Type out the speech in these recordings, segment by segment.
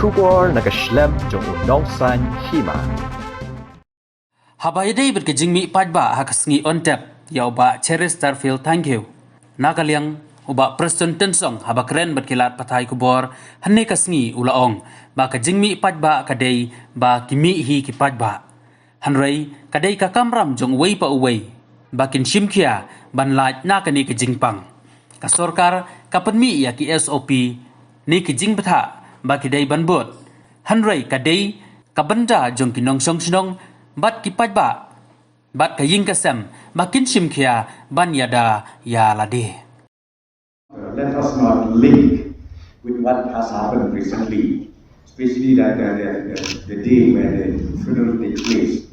Kubor nakaslem jong unongsan Hima. Habai day berkejingmi Paidbah hakasngi Ontep yauba Cheris Starfield thank you. Nakaliang uba Preston Tensong haba keren berkilat patai kubor hanne kasngi ulaong ba kejingmi Paidbah kadai ba kimi hi ki Paidbah. Hanrei kadai ka Kamram jong wei pa uwei ba kin shimkia ban Leit nakani kejingpang. Ka Sorkar ka Pynmih ya ki SOP ni kejing patha ba kidai ban bot. Hanrei kadai ka banda jong kinong song bat ki Paidbah bat ka ying kasem makin shimkia ban yada ya lade. Let us not link with what has happened recently, especially that the day where the funeral takes place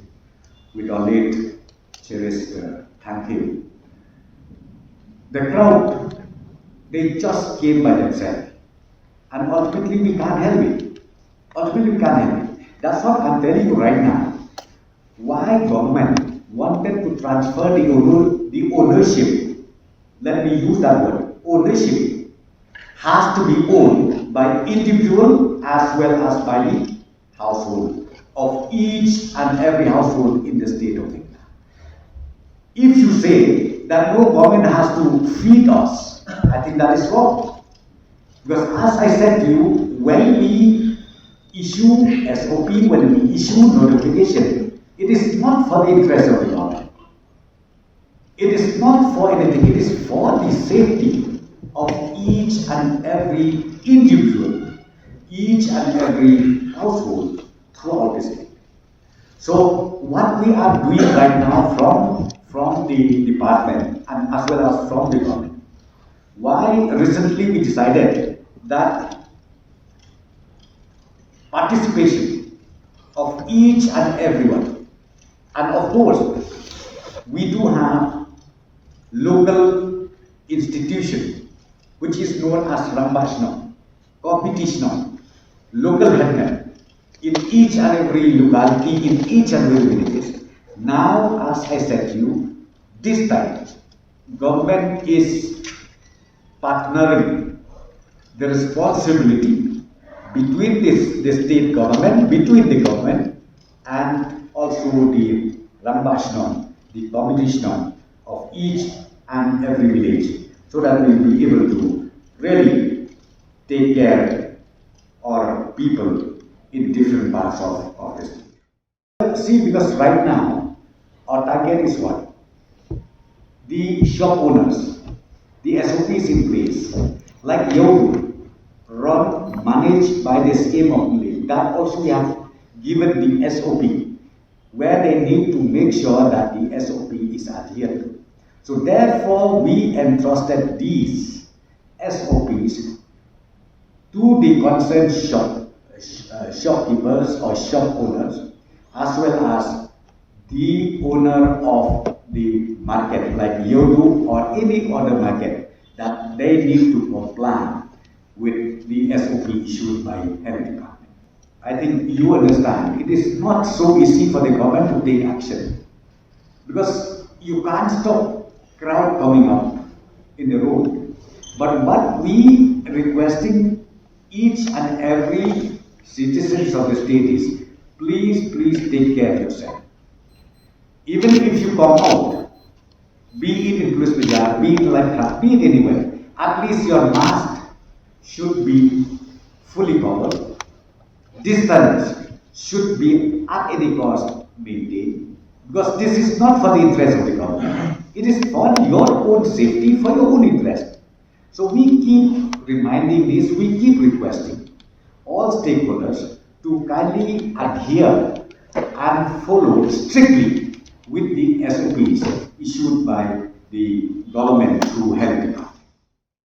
with our late cherished thank you. The crowd, they just came by themselves, and ultimately we can't help it. That's what I'm telling you right now. Why government wanted to transfer the ownership, let me use that word, ownership has to be owned by individual as well as by the household of each and every household in the state of India. If you say that no government has to feed us, I think that is wrong. Because as I said to you, when we issue SOP, when we issue notification, it is not for the interest of the government. It is not for anything. It is for the safety of each and every individual, each and every household throughout the state. So what we are doing right now from the department and as well as from the government, why recently we decided that participation of each and everyone, and of course we do have local institution which is known as Rambashno, competition, local headman in each and every locality, in each and every village. Now, as I said to you, this time government is partnering the responsibility between the state government, between the government and also the Rambashno, the competition of each and every village, so that we will be able to really take care of our people in different parts of the state. See, because right now our target is what? The shop owners, the SOPs in place, like Yodu, run, managed by the scheme of Leit, that also we have given the SOP, where they need to make sure that the SOP is adhered to. So therefore, we entrusted these SOPs to the concerned shopkeepers or shop owners, as well as the owner of the market, like Yodu or any other market, that they need to comply with the SOP issued by health department. I think you understand, it is not so easy for the government to take action, because you can't stop crowd coming up in the road. But what we requesting each and every citizens of the state is, please take care of yourself. Even if you come out, be it in Police Bazaar, be it like be it anywhere, at least your mask should be fully covered. Distance should be at any cost maintained, because this is not for the interest of the government. It is for your own safety, for your own interest. So we keep reminding this, we keep requesting all stakeholders to kindly adhere and follow strictly with the SOPs issued by the government through health department.